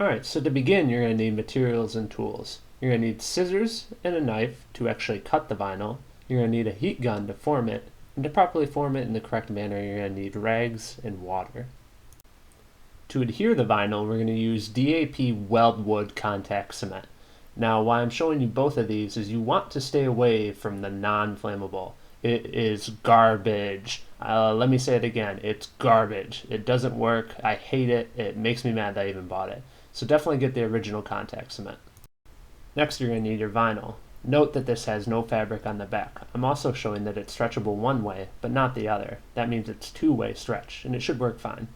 Alright, so to begin you're going to need materials and tools. You're going to need scissors and a knife to actually cut the vinyl. You're going to need a heat gun to form it, and to properly form it in the correct manner you're going to need rags and water. To adhere the vinyl we're going to use DAP weldwood contact cement. Now why I'm showing you both of these is you want to stay away from the non-flammable. It is garbage. Let me say it again, it's garbage. It doesn't work, I hate it, it makes me mad that I even bought it. So definitely get the original contact cement. Next you're going to need your vinyl. Note that this has no fabric on the back. I'm also showing that it's stretchable one way, but not the other. That means it's two-way stretch, and it should work fine.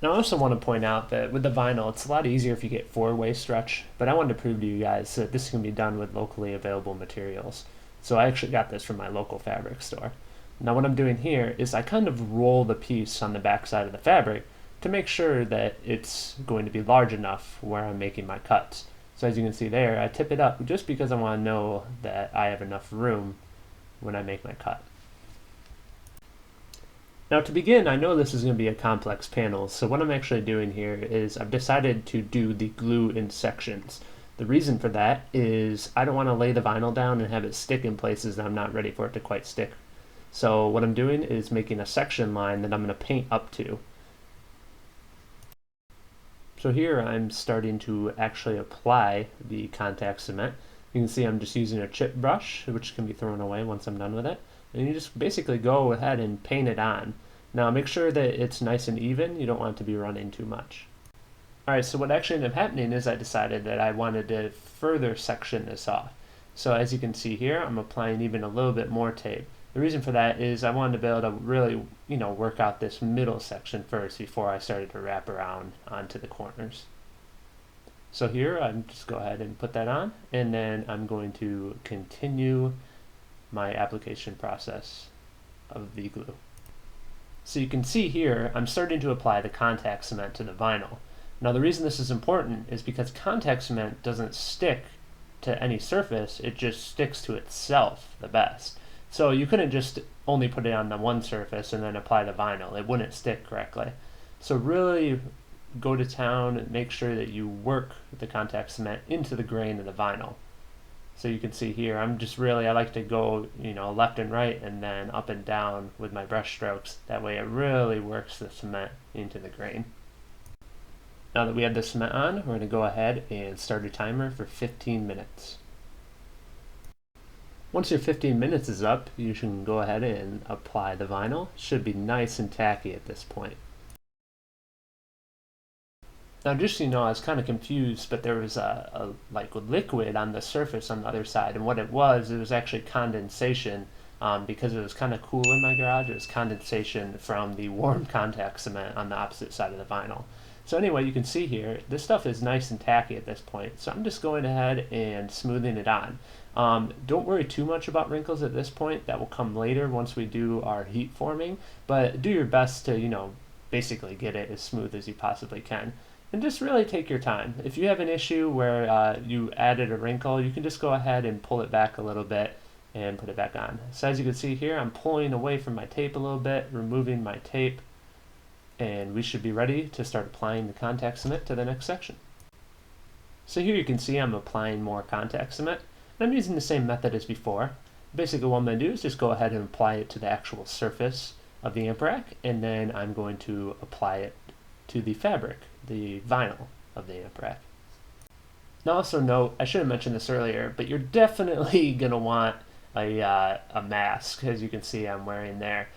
Now I also want to point out that with the vinyl, it's a lot easier if you get four-way stretch, but I wanted to prove to you guys that this can be done with locally available materials. So I actually got this from my local fabric store. Now what I'm doing here is I kind of roll the piece on the back side of the fabric to make sure that it's going to be large enough where I'm making my cuts. So as you can see there, I tip it up just because I want to know that I have enough room when I make my cut. Now to begin, I know this is going to be a complex panel, so what I'm actually doing here is I've decided to do the glue in sections. The reason for that is I don't want to lay the vinyl down and have it stick in places that I'm not ready for it to quite stick. So what I'm doing is making a section line that I'm going to paint up to. So here I'm starting to actually apply the contact cement. You can see I'm just using a chip brush, which can be thrown away once I'm done with it. And you just basically go ahead and paint it on. Now make sure that it's nice and even, you don't want it to be running too much. Alright, so what actually ended up happening is I decided that I wanted to further section this off. So as you can see here, I'm applying even a little bit more tape. The reason for that is I wanted to be able to really, work out this middle section first before I started to wrap around onto the corners. So here, I'm just go ahead and put that on, and then I'm going to continue my application process of the glue. So you can see here, I'm starting to apply the contact cement to the vinyl. Now the reason this is important is because contact cement doesn't stick to any surface, it just sticks to itself the best. So you couldn't just only put it on the one surface and then apply the vinyl. It wouldn't stick correctly. So really go to town and make sure that you work the contact cement into the grain of the vinyl. So you can see here, I like to go, left and right and then up and down with my brush strokes. That way it really works the cement into the grain. Now that we have the cement on, we're going to go ahead and start a timer for 15 minutes. Once your 15 minutes is up, you can go ahead and apply the vinyl. It should be nice and tacky at this point. Now just so you know, I was kind of confused, but there was a liquid on the surface on the other side, and what it was actually condensation. Because it was kind of cool in my garage, it was condensation from the warm contact cement on the opposite side of the vinyl. So anyway, you can see here, this stuff is nice and tacky at this point, so I'm just going ahead and smoothing it on. Don't worry too much about wrinkles at this point. That will come later once we do our heat forming, but do your best to, basically get it as smooth as you possibly can. And just really take your time. If you have an issue where you added a wrinkle, you can just go ahead and pull it back a little bit and put it back on. So as you can see here, I'm pulling away from my tape a little bit, removing my tape, and we should be ready to start applying the contact cement to the next section. So here you can see I'm applying more contact cement. I'm using the same method as before. Basically what I'm going to do is just go ahead and apply it to the actual surface of the amp rack, and then I'm going to apply it to the fabric, the vinyl of the amp rack. Now also note, I should have mentioned this earlier, but you're definitely going to want a mask, as you can see I'm wearing there.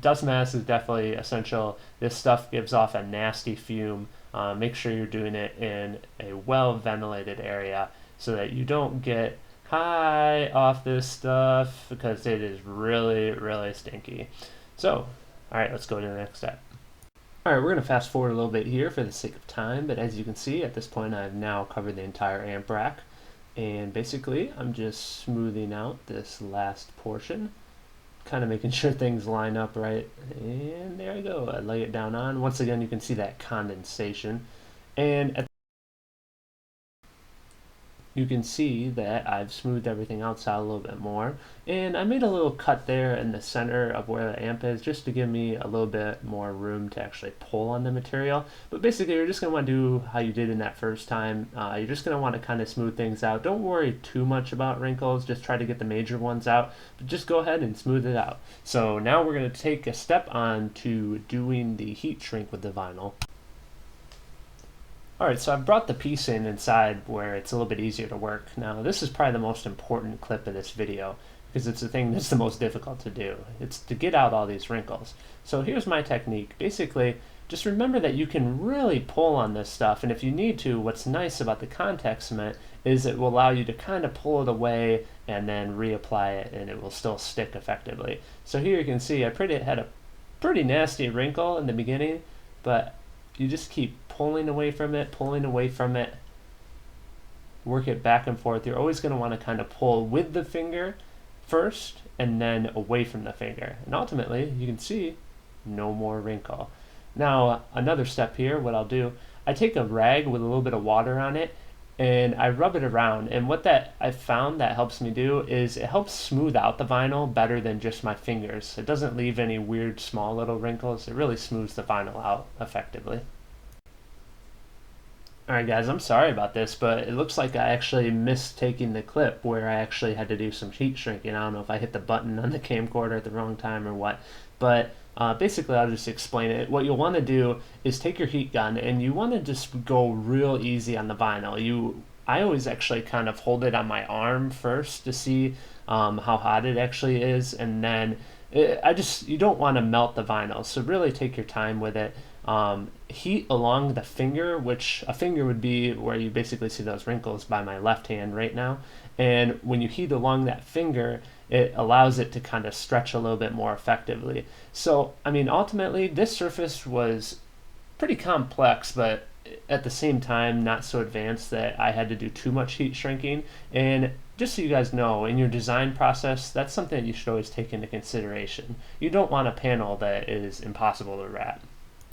Dust mask is definitely essential. This stuff gives off a nasty fume. Make sure you're doing it in a well ventilated area so that you don't get high off this stuff, because it is really, really stinky. So, alright, let's go to the next step. Alright, we're going to fast forward a little bit here for the sake of time, but as you can see at this point I've now covered the entire amp rack, and basically I'm just smoothing out this last portion, kind of making sure things line up right, and there I go. I lay it down on. Once again you can see that condensation, and you can see that I've smoothed everything outside a little bit more, and I made a little cut there in the center of where the amp is just to give me a little bit more room to actually pull on the material. But basically you're just going to want to do how you did in that first time. You're just going to want to kind of smooth things out. Don't worry too much about wrinkles, just try to get the major ones out, but just go ahead and smooth it out. So now we're going to take a step on to doing the heat shrink with the vinyl. Alright, so I've brought the piece inside where it's a little bit easier to work. Now this is probably the most important clip of this video because it's the thing that's the most difficult to do. It's to get out all these wrinkles. So here's my technique. Basically, just remember that you can really pull on this stuff, and if you need to, what's nice about the contact cement is it will allow you to kind of pull it away and then reapply it, and it will still stick effectively. So here you can see I had a pretty nasty wrinkle in the beginning, but you just keep pulling away from it, work it back and forth. You're always going to want to kind of pull with the finger first and then away from the finger. And ultimately, you can see no more wrinkle. Now, another step here, what I'll do, I take a rag with a little bit of water on it and I rub it around, and what that I found that helps me do is it helps smooth out the vinyl better than just my fingers. It doesn't leave any weird small little wrinkles. It really smooths the vinyl out effectively. Alright guys, I'm sorry about this, but it looks like I actually missed taking the clip where I actually had to do some heat shrinking. I don't know if I hit the button on the camcorder at the wrong time or what, but basically I'll just explain it. What you'll want to do is take your heat gun and you want to just go real easy on the vinyl. I always actually kind of hold it on my arm first to see how hot it actually is, and then you don't want to melt the vinyl, so really take your time with it. Heat along the finger, which a finger would be where you basically see those wrinkles by my left hand right now, and when you heat along that finger, it allows it to kind of stretch a little bit more effectively. So I mean, ultimately this surface was pretty complex, but at the same time not so advanced that I had to do too much heat shrinking. And just so you guys know, in your design process, that's something that you should always take into consideration. You don't want a panel that is impossible to wrap.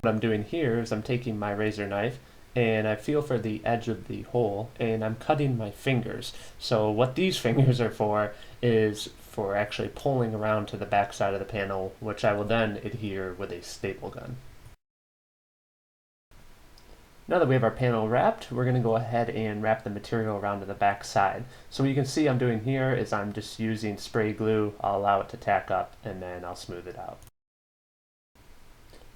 What I'm doing here is I'm taking my razor knife and I feel for the edge of the hole and I'm cutting my fingers. So what these fingers are for is for actually pulling around to the back side of the panel, which I will then adhere with a staple gun. Now that we have our panel wrapped, we're going to go ahead and wrap the material around to the back side. So what you can see I'm doing here is I'm just using spray glue. I'll allow it to tack up and then I'll smooth it out.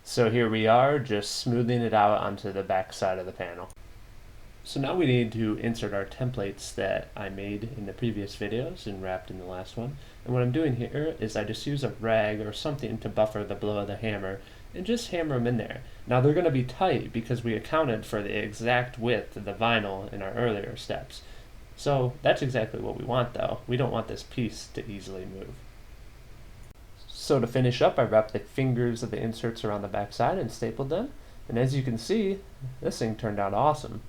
So here we are, just smoothing it out onto the back side of the panel. So now we need to insert our templates that I made in the previous videos and wrapped in the last one. And what I'm doing here is I just use a rag or something to buffer the blow of the hammer and just hammer them in there. Now they're going to be tight because we accounted for the exact width of the vinyl in our earlier steps. So that's exactly what we want though. We don't want this piece to easily move. So to finish up, I wrapped the fingers of the inserts around the back side and stapled them. And as you can see, this thing turned out awesome.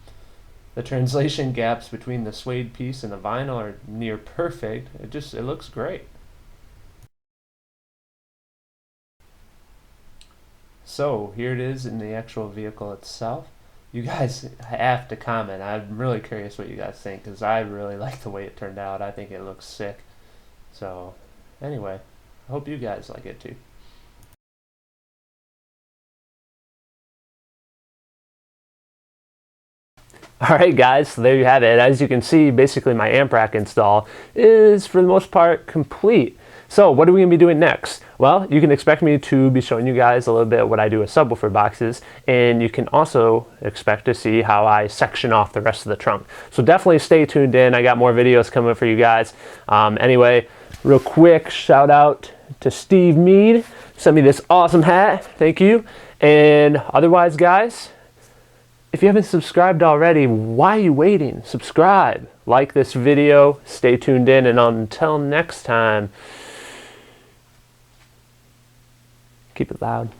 The translation gaps between the suede piece and the vinyl are near perfect. It looks great. So here it is in the actual vehicle itself. You guys have to comment. I'm really curious what you guys think because I really like the way it turned out. I think it looks sick. So anyway, I hope you guys like it too. Alright guys, so there you have it. As you can see, basically my amp rack install is for the most part complete. So what are we going to be doing next? Well, you can expect me to be showing you guys a little bit of what I do with subwoofer boxes, and you can also expect to see how I section off the rest of the trunk. So definitely stay tuned in. I got more videos coming for you guys. Anyway, real quick shout out to Steve Mead. Sent me this awesome hat. Thank you. And otherwise guys, if you haven't subscribed already, why are you waiting? Subscribe, like this video, stay tuned in, and until next time, keep it loud.